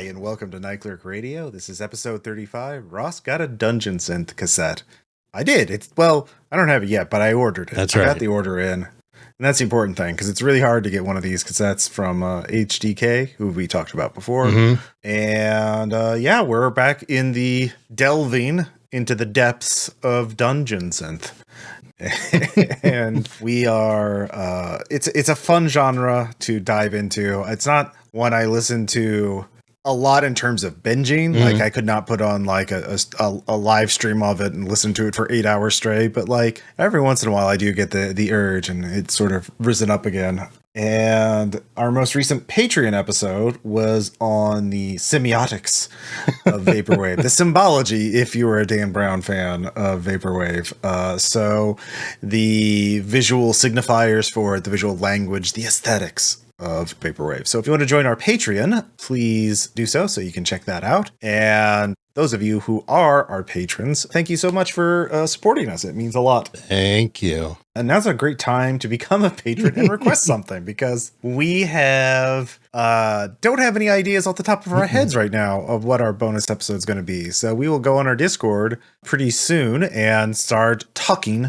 Hi, and welcome to Night Clerk Radio. This is episode 35. Ross got a Dungeon Synth cassette. I did. I don't have it yet, but I ordered it. That's right. I got the order in. And that's the important thing, because it's really hard to get one of these cassettes from HDK, who we talked about before. Mm-hmm. And we're back in the delving into the depths of Dungeon Synth. And we are it's a fun genre to dive into. It's not one I listen to a lot in terms of binging. Mm-hmm. Like I could not put on like a live stream of it and listen to it for 8 hours straight, but like every once in a while I do get the urge, and it's sort of risen up again. And our most recent Patreon episode was on the semiotics of Vaporwave, the symbology, if you were a Dan Brown fan of Vaporwave. So the visual signifiers for it, the visual language, the aesthetics of Vaporwave. So if you want to join our Patreon, please do so you can check that out. And those of you who are our patrons, thank you so much for supporting us. It means a lot. Thank you. And now's a great time to become a patron and request something, because we don't have any ideas off the top of our heads right now of what our bonus episode is going to be. So we will go on our Discord pretty soon and start starting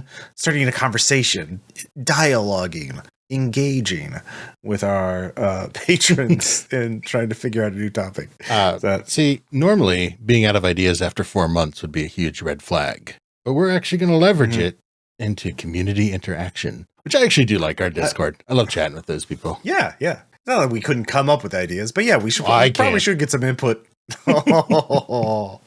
a conversation, dialoguing, engaging with our patrons and trying to figure out a new topic. See, normally being out of ideas after 4 months would be a huge red flag, but we're actually going to leverage it into community interaction, which I actually do like our Discord. I love chatting with those people. Yeah. It's not like we couldn't come up with ideas, but yeah, we probably should get some input. Well,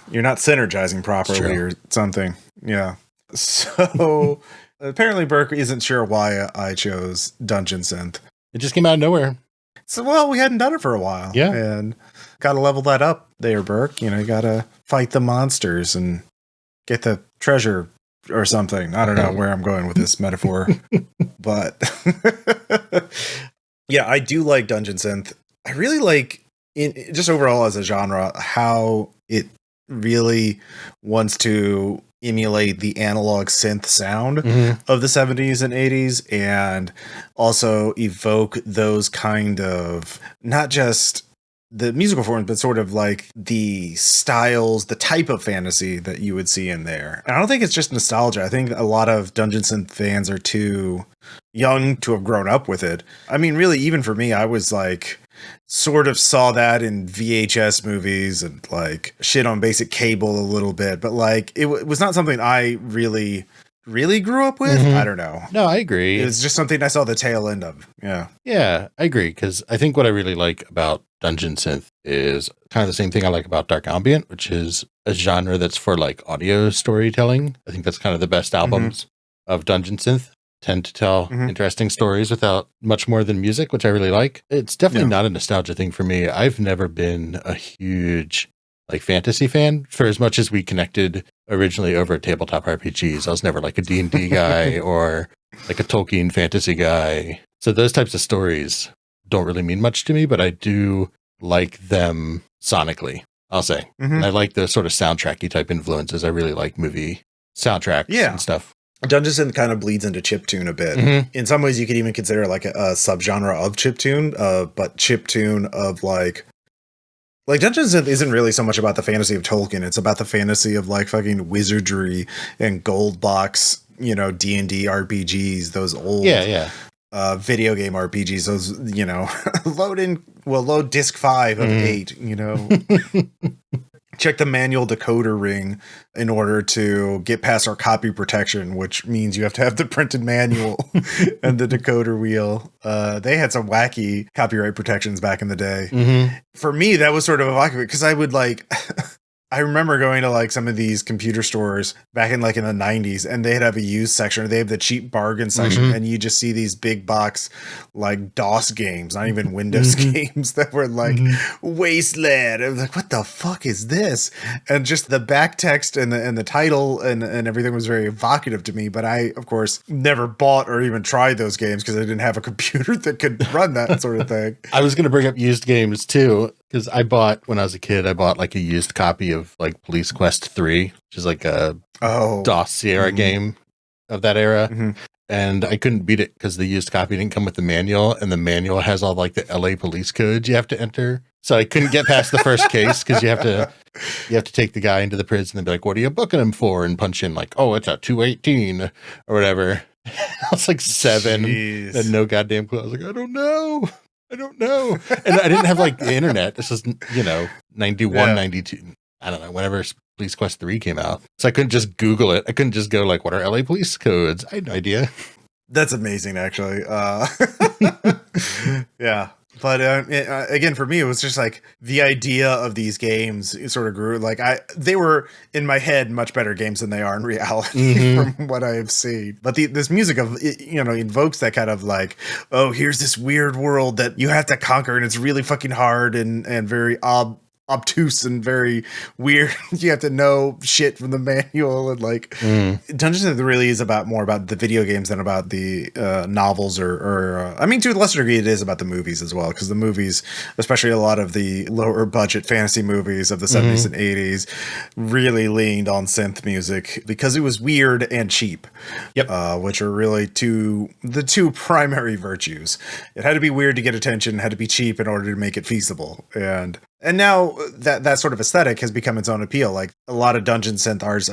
you're not synergizing properly or something. Yeah. So apparently Burke isn't sure why I chose Dungeon Synth. It just came out of nowhere. So, we hadn't done it for a while. Yeah. And got to level that up there, Burke. You got to fight the monsters and get the treasure or something. I don't know where I'm going with this metaphor. But yeah, I do like Dungeon Synth. I really like, just overall as a genre, how it really wants to emulate the analog synth sound of the 70s and 80s, and also evoke those kind of, not just the musical forms, but sort of like the styles, the type of fantasy that you would see in there. And I don't think it's just nostalgia. I think a lot of Dungeon Synth fans are too young to have grown up with it. I mean, really, even for me, I was like, sort of saw that in VHS movies and like shit on basic cable a little bit, but like it was not something I really grew up with. I don't know. No, I agree. It was just something I saw the tail end of. Yeah, I agree, because I think what I really like about Dungeon Synth is kind of the same thing I like about Dark Ambient, which is a genre that's for like audio storytelling. I think that's kind of the best albums of Dungeon Synth. Tend to tell interesting stories without much more than music, which I really like. It's definitely not a nostalgia thing for me. I've never been a huge like fantasy fan, for as much as we connected originally over tabletop RPGs. I was never like a D&D guy or like a Tolkien fantasy guy. So those types of stories don't really mean much to me, but I do like them sonically, I'll say. And I like the sort of soundtracky type influences. I really like movie soundtracks and stuff. Dungeon Synth kind of bleeds into chiptune a bit. In some ways, you could even consider it like a subgenre of chiptune, but chiptune of like Dungeon Synth isn't really so much about the fantasy of Tolkien. It's about the fantasy of like fucking wizardry and gold box, D&D RPGs, those old video game RPGs, those, load disc 5 of 8, check the manual decoder ring in order to get past our copy protection, which means you have to have the printed manual and the decoder wheel. They had some wacky copyright protections back in the day. For me, that was sort of evocative, because I would like, I remember going to like some of these computer stores back in like in the 90s, and they'd have a used section, or they have the cheap bargain section, and you just see these big box like DOS games, not even Windows games, that were like Wasteland. I was like, what the fuck is this? And just the back text and the title and everything was very evocative to me. But I, of course, never bought or even tried those games because I didn't have a computer that could run that sort of thing. I was going to bring up used games too, because when I was a kid, I bought like a used copy of like Police Quest 3, which is like a DOS Sierra game of that era. and I couldn't beat it because the used copy didn't come with the manual, and the manual has all like the LA police codes you have to enter. So I couldn't get past the first case because you have to take the guy into the prison and be like, "What are you booking him for?" and punch in like, "Oh, it's a 218 or whatever." I was like 7 Jeez. and no goddamn clue. I was like, I don't know. And I didn't have like the internet. This was, 91, 92. I don't know, whenever Police Quest 3 came out. So I couldn't just Google it. I couldn't just go like, what are LA police codes? I had no idea. That's amazing, actually. Yeah. But again, for me, it was just like the idea of these games sort of grew. Like they were in my head much better games than they are in reality from what I have seen. But this music invokes that kind of like, oh, here's this weird world that you have to conquer, and it's really fucking hard and very obtuse and very weird. You have to know shit from the manual, and like Dungeons & Dragons really is more about the video games than about the novels or I mean, to a lesser degree it is about the movies as well, because the movies, especially a lot of the lower budget fantasy movies of the 70s and 80s, really leaned on synth music because it was weird and cheap. Which are really the two primary virtues. It had to be weird to get attention, had to be cheap in order to make it feasible. And now that sort of aesthetic has become its own appeal. Like a lot of dungeon synth artists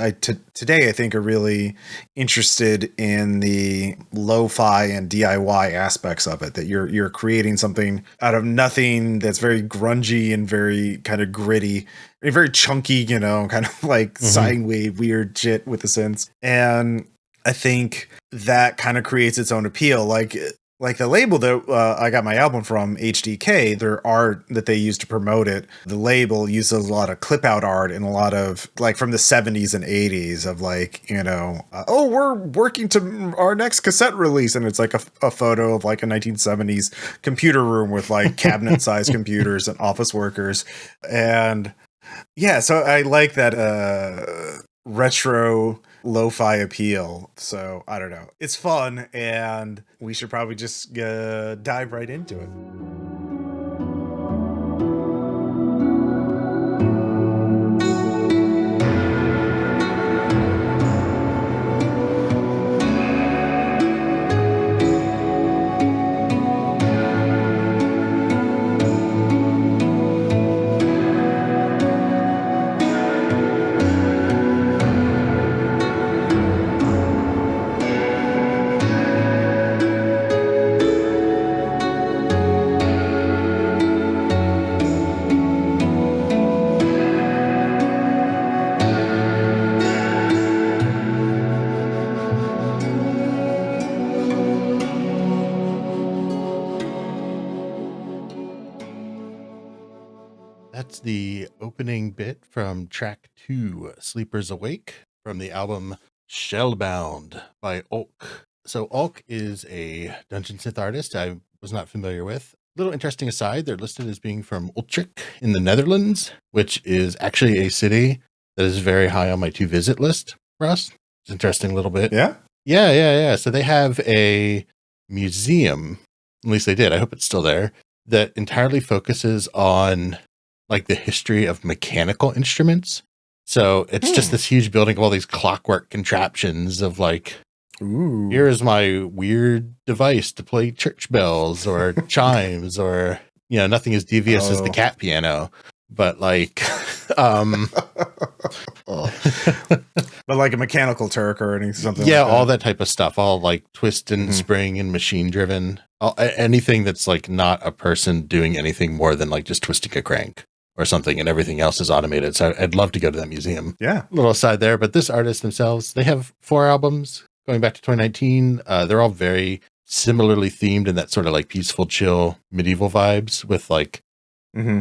today, I think, are really interested in the lo-fi and DIY aspects of it. That you're creating something out of nothing that's very grungy and very kind of gritty, and very chunky, kind of like sine wave weird shit with the synths. And I think that kind of creates its own appeal. Like the label that I got my album from, HDK, their art that they use to promote it, the label uses a lot of clip out art and a lot of like from the 70s and 80s of like, oh, we're working to our next cassette release. And it's like a photo of like a 1970s computer room with like cabinet sized computers and office workers. And yeah, so I like that retro lo-fi appeal. So I don't know, it's fun, and we should probably just dive right into it. That's the opening bit from track 2, Sleepers Awake, from the album Shellbound by Olk. So Olk is a dungeon synth artist I was not familiar with. Little interesting aside, they're listed as being from Utrecht in the Netherlands, which is actually a city that is very high on my to visit list for us. It's an interesting little bit. Yeah? Yeah. So they have a museum, at least they did, I hope it's still there, that entirely focuses on like the history of mechanical instruments. So it's just this huge building of all these clockwork contraptions of like, ooh, here is my weird device to play church bells or chimes, or, nothing as devious as the cat piano, but like, but like a mechanical Turk or something. Yeah, like that. all that type of stuff, all like twist and spring and machine driven, anything that's like not a person doing anything more than like just twisting a crank or something, and everything else is automated. So I'd love to go to that museum. Yeah. A little aside there, but this artist themselves, they have 4 albums going back to 2019. They're all very similarly themed in that sort of like peaceful, chill, medieval vibes with like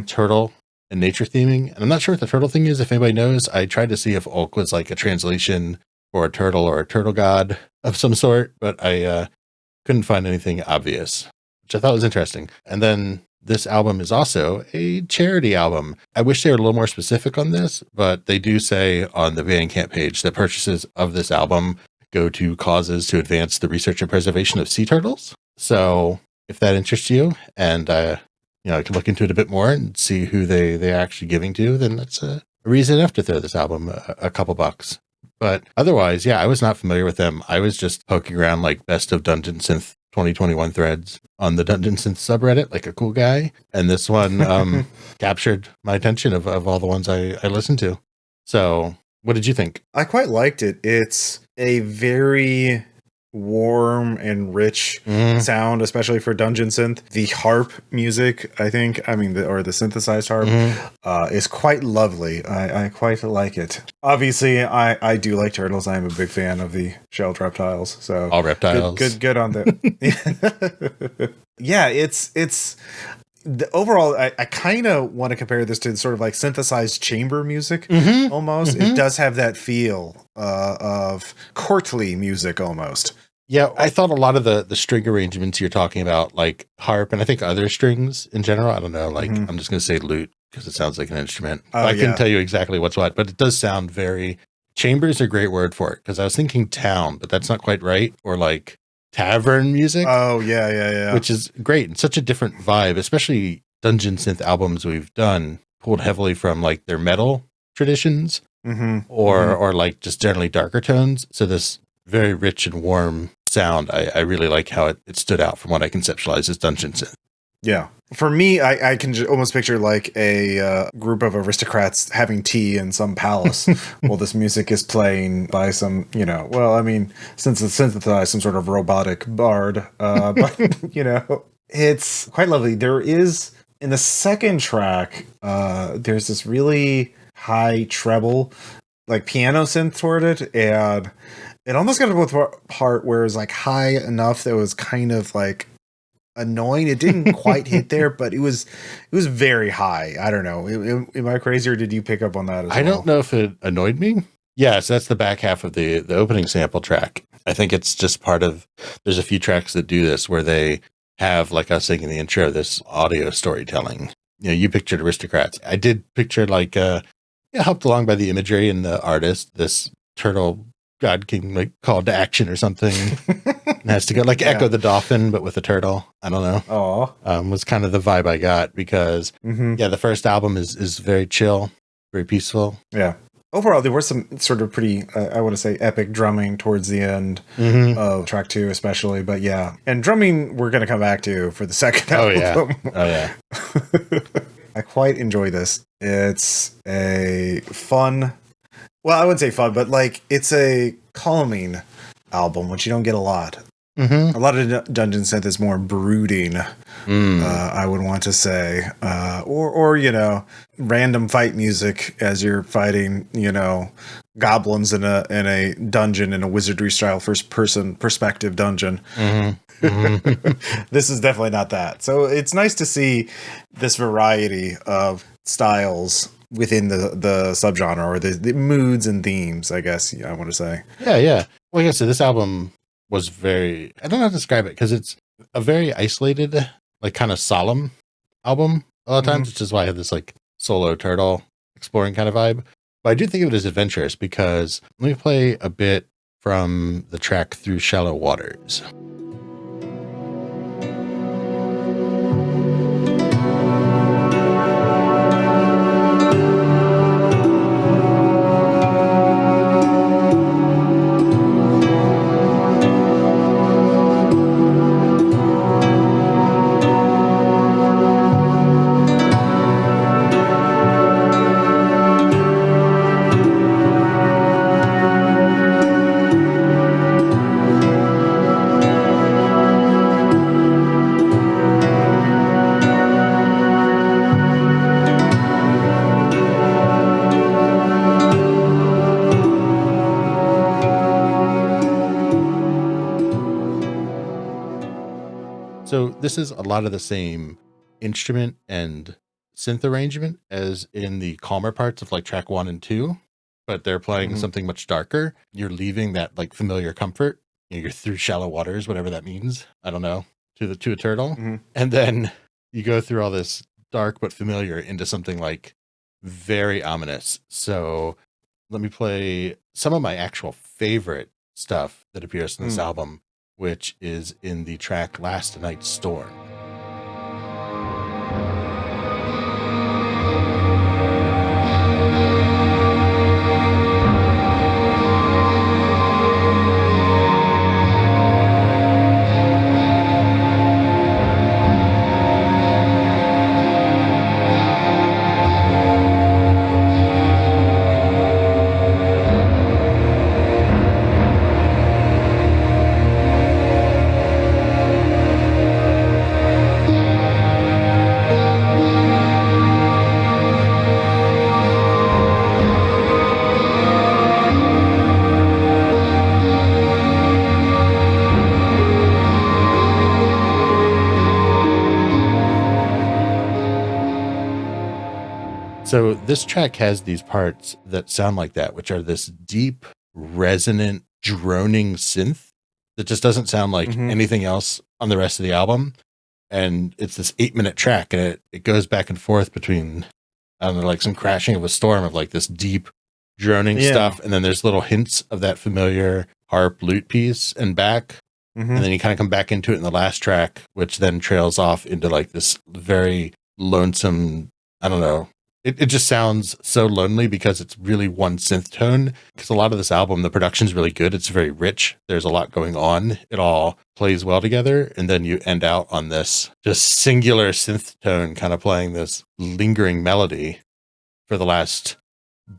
turtle and nature theming. And I'm not sure what the turtle thing is. If anybody knows, I tried to see if Olk was like a translation for a turtle or a turtle god of some sort, but I couldn't find anything obvious, which I thought was interesting. And then this album is also a charity album. I wish they were a little more specific on this, but they do say on the Bandcamp page that purchases of this album go to causes to advance the research and preservation of sea turtles. So if that interests you, and I can look into it a bit more and see who they're actually giving to, then that's a reason enough to throw this album a couple bucks. But otherwise, yeah, I was not familiar with them. I was just poking around like best of Dungeon Synth 2021 threads on the Dungeon Synth subreddit, like a cool guy. And this one captured my attention of all the ones I listened to. So what did you think? I quite liked it. It's a very warm and rich sound, especially for Dungeon Synth. The harp music, I mean, the synthesized harp, is quite lovely. I quite like it. Obviously, I do like turtles. I am a big fan of the shelled reptiles. So all reptiles, good on that. Yeah, it's. Overall, I kind of want to compare this to sort of like synthesized chamber music, almost. It does have that feel of courtly music, almost. Yeah, I thought a lot of the string arrangements you're talking about, like harp, and I think other strings in general, I don't know, like I'm just going to say lute because it sounds like an instrument. I couldn't tell you exactly what's what, but it does sound very... Chamber is a great word for it, because I was thinking town, but that's not quite right, or like tavern music. Oh, yeah. Which is great and such a different vibe, especially Dungeon Synth albums we've done, pulled heavily from like their metal traditions or like just generally darker tones. So this very rich and warm sound, I really like how it stood out from what I conceptualized as Dungeon Synth. Yeah. For me, I can almost picture like a group of aristocrats having tea in some palace while this music is playing by some, since it's synthesized, some sort of robotic bard. But, it's quite lovely. There is, in the second track, there's this really high treble, like piano synth toward it, and it almost got to a part where it was like high enough that it was kind of like annoying. It didn't quite hit there, but it was very high. I don't know. Am I crazy, or did you pick up on that as well? I don't know if it annoyed me. Yes, that's the back half of the opening sample track. I think it's just part of, there's a few tracks that do this where they have, like I was saying in the intro, this audio storytelling. You pictured aristocrats. I did picture like helped along by the imagery and the artist, this turtle God King like called to action or something. It has to go like Echo the Dolphin, but with a turtle. I don't know. Was kind of the vibe I got because the first album is very chill, very peaceful. Yeah. Overall, there was some sort of pretty, I want to say, epic drumming towards the end of track 2, especially. But yeah, and drumming we're going to come back to for the second album. Oh yeah. I quite enjoy this. It's a fun. Well, I wouldn't say fun, but like it's a calming album, which you don't get a lot. A lot of Dungeon Synth is more brooding, I would want to say, or random fight music as you're fighting, goblins in a dungeon in a wizardry style first person perspective dungeon. This is definitely not that. So it's nice to see this variety of styles within the subgenre, or the moods and themes, I guess I want to say. Yeah. Like I said, this album was very, I don't know how to describe it, because it's a very isolated, like kind of solemn album a lot of times, which is why I have this like solo turtle exploring kind of vibe. But I do think of it as adventurous, because let me play a bit from the track Through Shallow Waters. So this is a lot of the same instrument and synth arrangement as in the calmer parts of like track 1 and 2, but they're playing something much darker. You're leaving that like familiar comfort. You're through shallow waters, whatever that means. I don't know, to a turtle. And then you go through all this dark but familiar into something like very ominous. So let me play some of my actual favorite stuff that appears in this album, which is in the track Last Night's Storm. So this track has these parts that sound like that, which are this deep, resonant, droning synth that just doesn't sound like anything else on the rest of the album. And it's this 8-minute track, and it goes back and forth between, I don't know, like some crashing of a storm of like this deep droning stuff. And then there's little hints of that familiar harp lute piece and back. And then you kind of come back into it in the last track, which then trails off into like this very lonesome, I don't know. It just sounds so lonely because it's really one synth tone. Because a lot of this album, the production's really good. It's very rich. There's a lot going on. It all plays well together. And then you end out on this just singular synth tone kind of playing this lingering melody for the last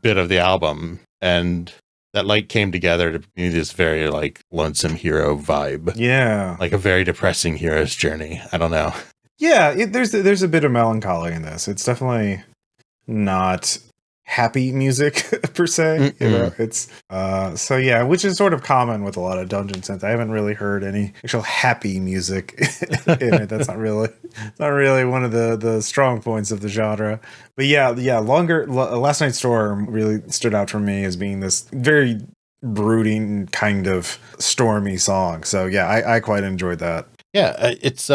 bit of the album. And that like came together to be this very like lonesome hero vibe. Yeah. Like a very depressing hero's journey. I don't know. Yeah, there's a bit of melancholy in this. It's definitely not happy music per se. You know, it's so yeah, which is sort of common with a lot of dungeon synth. I haven't really heard any actual happy music in it. That's not really one of the strong points of the genre. But yeah, Last Night's Storm really stood out for me as being this very brooding kind of stormy song. So yeah, I quite enjoyed that. Yeah, it's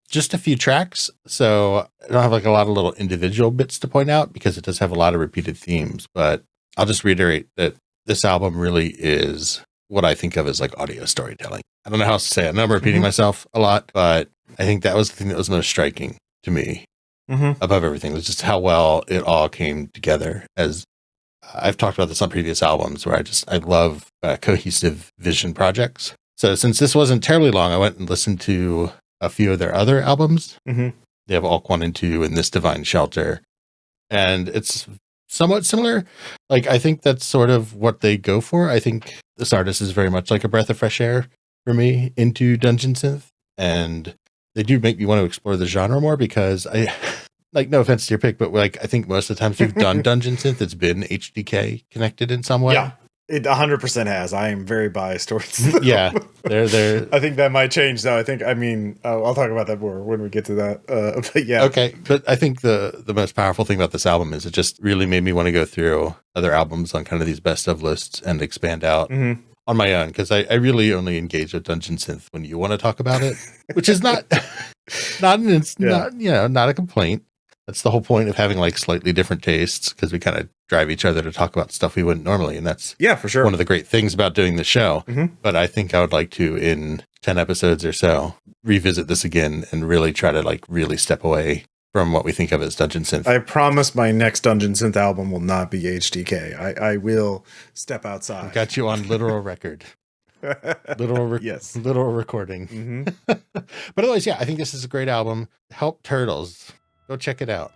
just a few tracks, so I don't have like a lot of little individual bits to point out because it does have a lot of repeated themes, but I'll just reiterate that this album really is what I think of as like audio storytelling. I don't know how else to say it. I know I'm repeating myself a lot, but I think that was the thing that was most striking to me above everything was just how well it all came together. As I've talked about this on previous albums where I love cohesive vision projects. So since this wasn't terribly long, I went and listened to a few of their other albums. They have All One and Two and This Divine Shelter. And it's somewhat similar. Like, I think that's sort of what they go for. I think this artist is very much like a breath of fresh air for me into dungeon synth. And they do make me want to explore the genre more because I, like, no offense to your pick, but like, I think most of the times we've done dungeon synth, it's been HDK connected in some way. Yeah. It 100% has. I am very biased towards them. Yeah, they're. I think that might change, though. I'll talk about that more when we get to that. But yeah. Okay, but I think the most powerful thing about this album is it just really made me want to go through other albums on kind of these best of lists and expand out on my own because I really only engage with dungeon synth when you want to talk about it, which is not not a complaint. That's the whole point of having like slightly different tastes because we kind of drive each other to talk about stuff we wouldn't normally. And that's for sure one of the great things about doing the show. But I think I would like to, in 10 episodes or so, revisit this again and really try to like really step away from what we think of as dungeon synth. I promise my next dungeon synth album will not be HDK. I will step outside. I've got you on literal record. Literal recording. But otherwise, yeah, I think this is a great album. Help Turtles. Go check it out.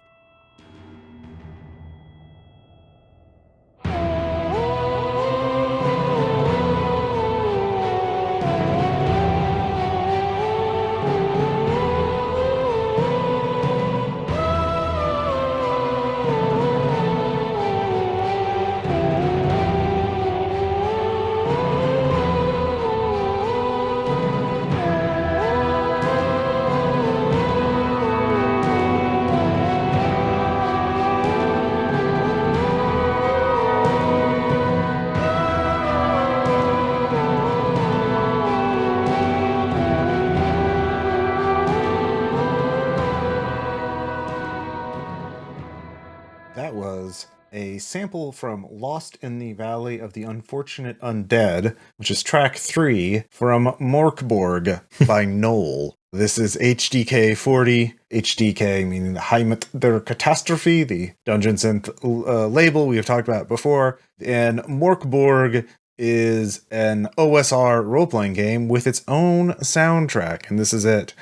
That was a sample from Lost in the Valley of the Unfortunate Undead, which is track 3 from Morkborg by Noel. This is HDK 40, HDK meaning the Heimat der Katastrophe, the dungeon synth label we have talked about before. And Morkborg is an OSR role-playing game with its own soundtrack, and this is it.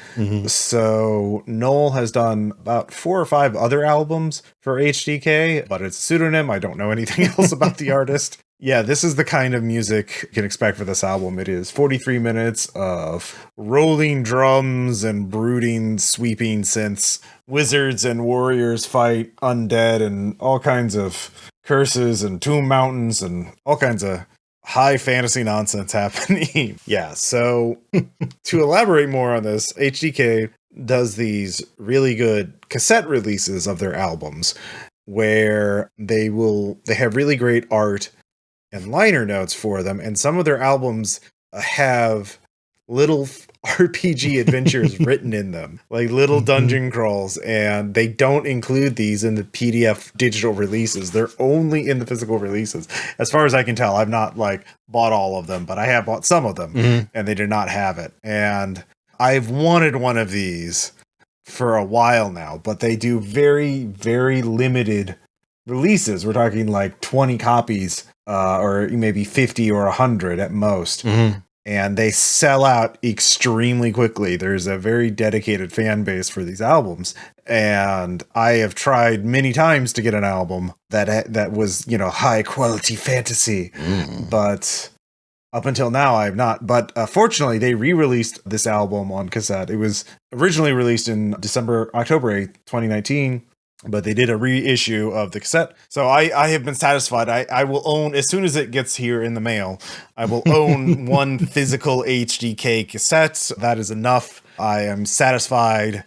So Noel has done about 4 or 5 other albums for HDK, but it's a pseudonym. I don't know anything else about the artist. Yeah, this is the kind of music you can expect for this album. It is 43 minutes of rolling drums and brooding, sweeping synths. Wizards and warriors fight undead and all kinds of curses and tomb mountains and all kinds of high fantasy nonsense happening. Yeah, so to elaborate more on this, HDK does these really good cassette releases of their albums. where they have really great art and liner notes for them, and some of their albums have little RPG adventures written in them, like little dungeon crawls, and they don't include these in the PDF digital releases. They're only in the physical releases. As far as I can tell, I've not like bought all of them, but I have bought some of them, and they did not have it. And I've wanted one of these for a while now, but they do very, very limited releases. We're talking like 20 copies, or maybe 50 or 100 at most. And they sell out extremely quickly. There's a very dedicated fan base for these albums. And I have tried many times to get an album that was, high quality fantasy. But up until now, I have not. But fortunately, they re-released this album on cassette. It was originally released in October 8th, 2019. But they did a reissue of the cassette. So I have been satisfied. I will own, as soon as it gets here in the mail, I will own one physical HDK cassette. That is enough. I am satisfied.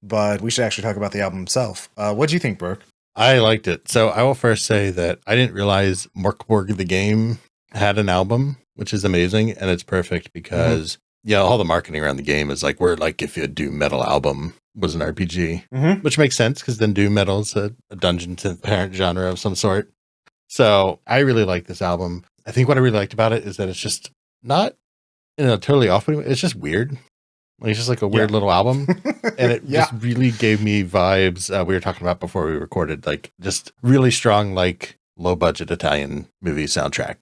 But we should actually talk about the album itself. What do you think, Brooke? I liked it. So I will first say that I didn't realize Morkborg the game had an album, which is amazing. And it's perfect because, all the marketing around the game is like, we're like if a doom metal album was an RPG, which makes sense because then doom metal is a dungeon synth parent genre of some sort. So I really like this album. I think what I really liked about it is that it's just not in a totally off-putting way. It's just weird. Like, it's just like a weird little album. And it just really gave me vibes we were talking about before we recorded, like just really strong, like low budget Italian movie soundtrack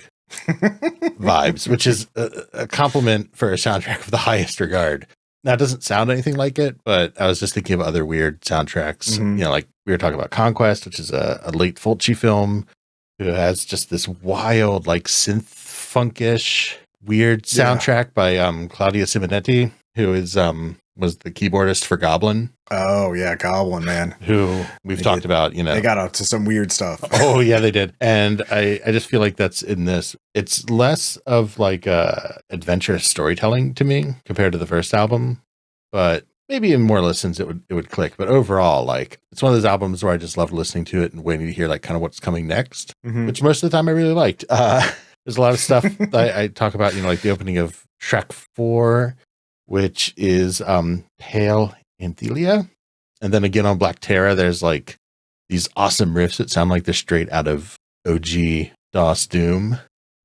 vibes, which is a compliment for a soundtrack of the highest regard. Now, it doesn't sound anything like it, but I was just thinking of other weird soundtracks. Like we were talking about Conquest, which is a late Fulci film, who has just this wild, like synth funkish, weird soundtrack by Claudia Simonetti, who is was the keyboardist for Goblin. Oh yeah, Goblin, man. Who we've talked about, They got up to some weird stuff. Oh yeah, they did. And I just feel like that's in this. It's less of like adventurous storytelling to me compared to the first album, but maybe in more listens it would click. But overall, like it's one of those albums where I just loved listening to it and waiting to hear like kind of what's coming next, which most of the time I really liked. There's a lot of stuff I talk about, like the opening of track 4, which is Pale Anthelia. And then again on Black Terra, there's like these awesome riffs that sound like they're straight out of OG DOS Doom.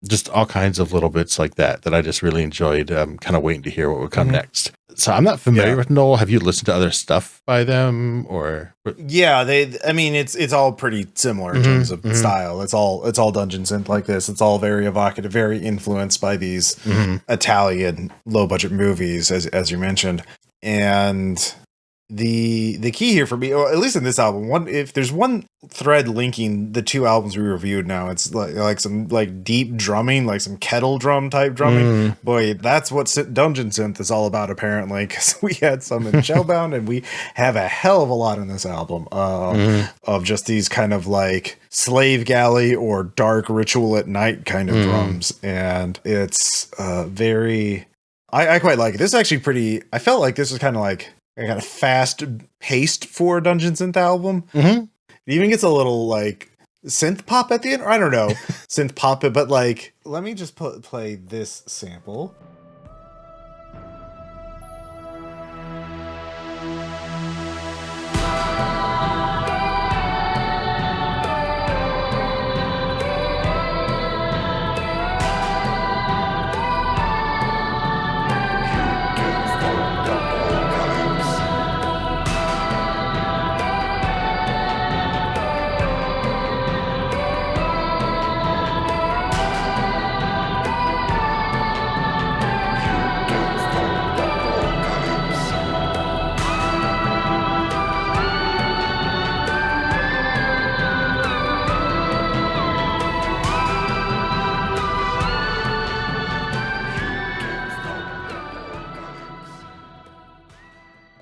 Just all kinds of little bits like that I just really enjoyed. Kind of waiting to hear what would come next. So I'm not familiar with Noel. Have you listened to other stuff by them or? Yeah, it's all pretty similar in terms of style. It's all dungeon synth like this. It's all very evocative, very influenced by these Italian low budget movies, as you mentioned. And the key here for me, or at least in this album, if there's one thread linking the two albums we reviewed now, it's like some like deep drumming, like some kettle drum type drumming. Boy, that's what dungeon synth is all about, apparently, because we had some in Shellbound, and we have a hell of a lot in this album of just these kind of like slave galley or dark ritual at night kind of drums, and it's very. I quite like it. This is actually pretty. I felt like this was kind of like. I got a fast paced for a dungeon synth album. It even gets a little like synth pop at the end. Or I don't know, synth pop it, but like, let me just play this sample.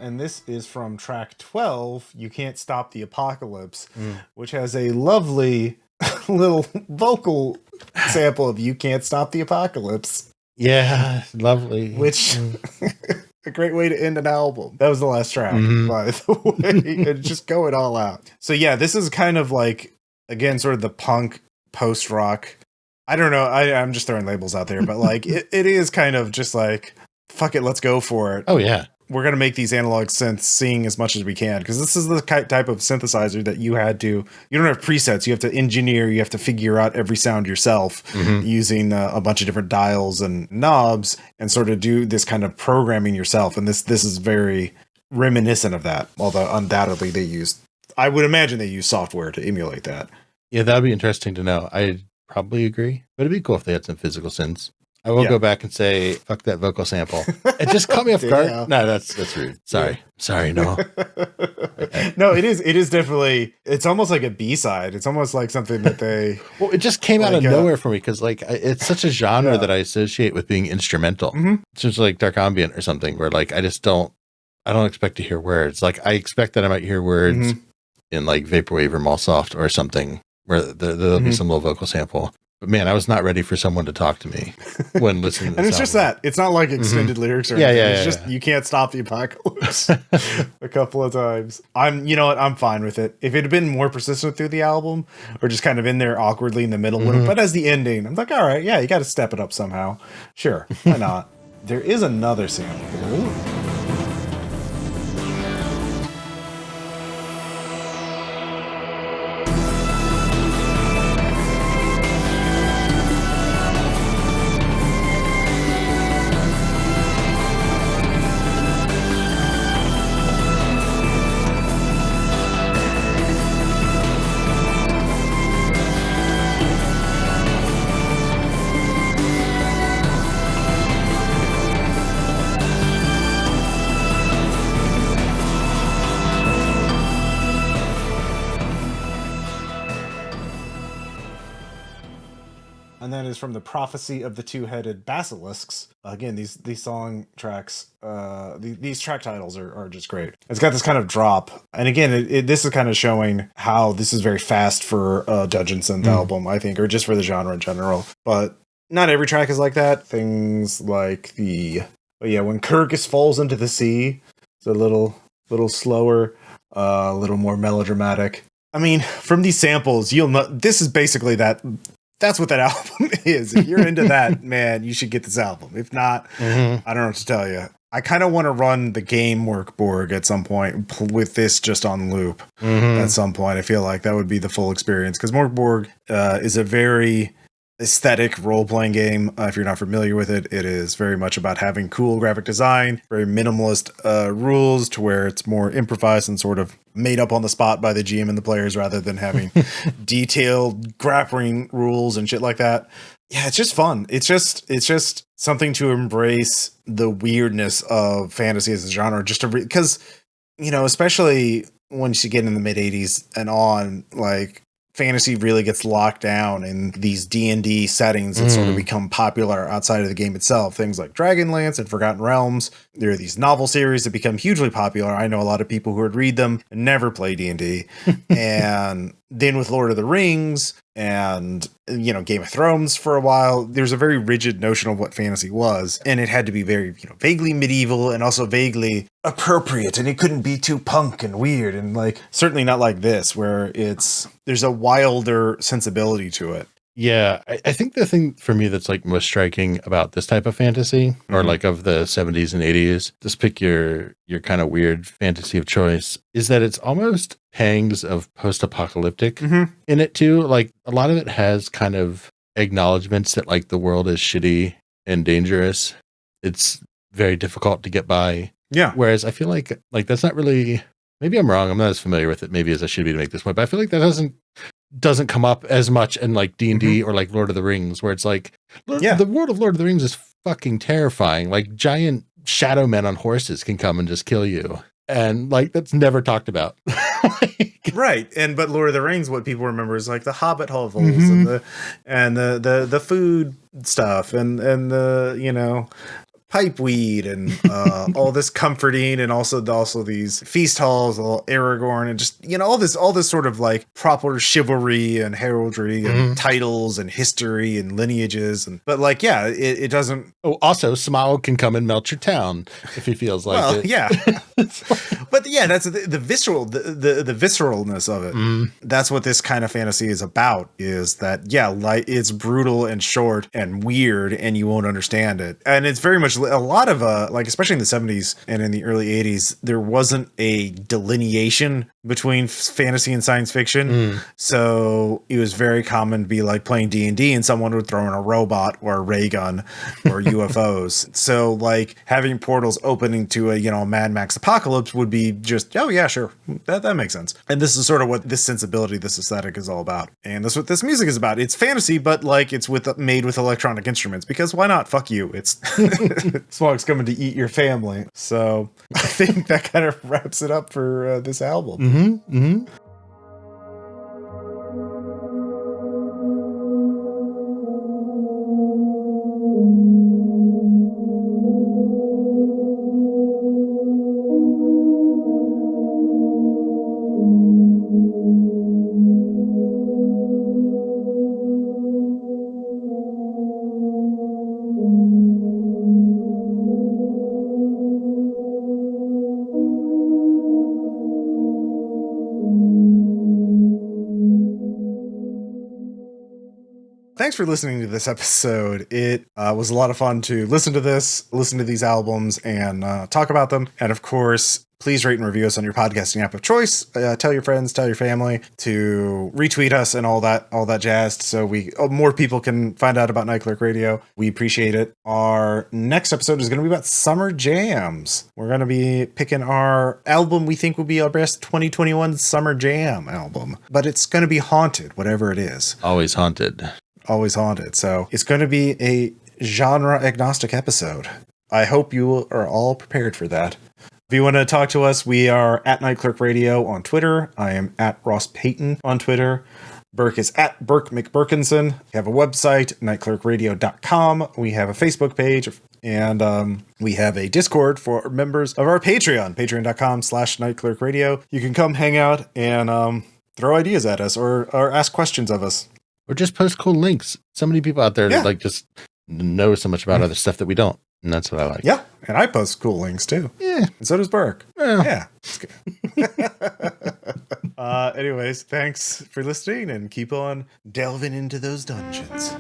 And this is from track 12, You Can't Stop the Apocalypse, which has a lovely little vocal sample of You Can't Stop the Apocalypse. Yeah, lovely. Which, A great way to end an album. That was the last track, by the way. And just go it all out. So yeah, this is kind of like, again, sort of the punk post-rock. I don't know. I'm just throwing labels out there, but like it is kind of just like, fuck it, let's go for it. Oh yeah. We're going to make these analog synths sing as much as we can, because this is the type of synthesizer that you don't have presets. You have to engineer, you have to figure out every sound yourself using a bunch of different dials and knobs and sort of do this kind of programming yourself. And this is very reminiscent of that, although undoubtedly I would imagine they use software to emulate that. Yeah, that'd be interesting to know. I'd probably agree, but it'd be cool if they had some physical synths. I will go back and say, fuck that vocal sample. It just caught me off guard. No, that's rude. Sorry, no. No, it is definitely, it's almost like a B-side. It's almost like something that they... Well, it just came out of nowhere for me, because like it's such a genre that I associate with being instrumental. It's just like dark ambient or something, where like I don't expect to hear words. Like I expect that I might hear words in like Vaporwave or Mallsoft or something, where there'll be some little vocal sample. But man, I was not ready for someone to talk to me when listening to this And it's just that. It's not like extended lyrics or anything. It's just you can't stop the apocalypse a couple of times. You know what? I'm fine with it. If it had been more persistent through the album, or just kind of in there awkwardly in the middle, but as the ending, I'm like, all right, yeah, you got to step it up somehow. Sure, why not? There is another sample. And that is from the Prophecy of the Two-Headed Basilisks. Again, these song tracks, these track titles are just great. It's got this kind of drop. And again, this is kind of showing how this is very fast for a Dungeon Synth album, I think, or just for the genre in general. But not every track is like that. Things like when Kyrgyz falls into the sea, it's a little slower, a little more melodramatic. I mean, from these samples, you'll know this is basically that. That's what that album is. If you're into that, man, you should get this album. If not, I don't know what to tell you. I kind of want to run the game Workborg at some point with this just on loop at some point. I feel like that would be the full experience, because Workborg is a very aesthetic role-playing game. If you're not familiar with it, it is very much about having cool graphic design, very minimalist rules, to where it's more improvised and sort of made up on the spot by the GM and the players, rather than having detailed grappling rules and shit like that. Yeah, it's just fun. It's just something to embrace the weirdness of fantasy as a genre, just to because especially once you get in the mid 80s and on, like, fantasy really gets locked down in these D&D settings that sort of become popular outside of the game itself. Things like Dragonlance and Forgotten Realms. There are these novel series that become hugely popular. I know a lot of people who would read them and never play D&D. And then with Lord of the Rings and Game of Thrones for a while, there's a very rigid notion of what fantasy was, and it had to be very vaguely medieval and also vaguely appropriate, and it couldn't be too punk and weird, and like certainly not like this, where there's a wilder sensibility to it. Yeah, I think the thing for me that's like most striking about this type of fantasy, or like of the 70s and 80s, just pick your kind of weird fantasy of choice, is that it's almost pangs of post-apocalyptic in it too. Like a lot of it has kind of acknowledgments that like the world is shitty and dangerous. It's very difficult to get by. Yeah. Whereas I feel like that's not really, maybe I'm wrong, I'm not as familiar with it maybe as I should be to make this point, but I feel like that doesn't come up as much in like D&D or like Lord of the Rings, where it's like the world of Lord of the Rings is fucking terrifying. Like giant shadow men on horses can come and just kill you, and like that's never talked about. Right. But Lord of the Rings, what people remember is like the hobbit hovels and the food stuff and the pipeweed and all this comforting, and also these feast halls, Aragorn, and just all this sort of like proper chivalry and heraldry and titles and history and lineages, but like it doesn't. Oh, also, Smaug can come and melt your town if he feels like it. Yeah, but that's the visceral the visceralness of it. That's what this kind of fantasy is about. Is that like it's brutal and short and weird, and you won't understand it, and it's very much a lot of like, especially in the 70s and in the early 80s, there wasn't a delineation between fantasy and science fiction. So it was very common to be like playing D&D and someone would throw in a robot or a ray gun or UFOs. So like having portals opening to a Mad Max apocalypse would be just, oh yeah, sure, that makes sense. And this is sort of what this sensibility, this aesthetic is all about, and that's what this music is about. It's fantasy, but like it's made with electronic instruments, because why not? Fuck you, it's Smog's coming to eat your family. So I think that kind of wraps it up for this album. Thanks for listening to this episode. It was a lot of fun to listen to these albums, and talk about them. And of course, please rate and review us on your podcasting app of choice. Tell your friends, tell your family to retweet us and all that jazz, so more people can find out about Night Clerk Radio. We appreciate it. Our next episode is going to be about summer jams. We're going to be picking our album we think will be our best 2021 summer jam album, but it's going to be haunted, whatever it is. Always haunted. So it's going to be a genre agnostic episode. I hope you are all prepared for that. If you want to talk to us, we are at Night Clerk Radio on Twitter. I am at Ross Payton on Twitter. Burke is at Burke McBurkinson. We have a website, nightclerkradio.com. We have a Facebook page, and we have a Discord for members of our Patreon, patreon.com/nightclerkradio. You can come hang out and throw ideas at us or ask questions of us. Or just post cool links. So many people out there that like just know so much about other stuff that we don't. And that's what I like. Yeah. And I post cool links too. Yeah. And so does Burke. Well. Yeah. It's good. Anyways, thanks for listening, and keep on delving into those dungeons.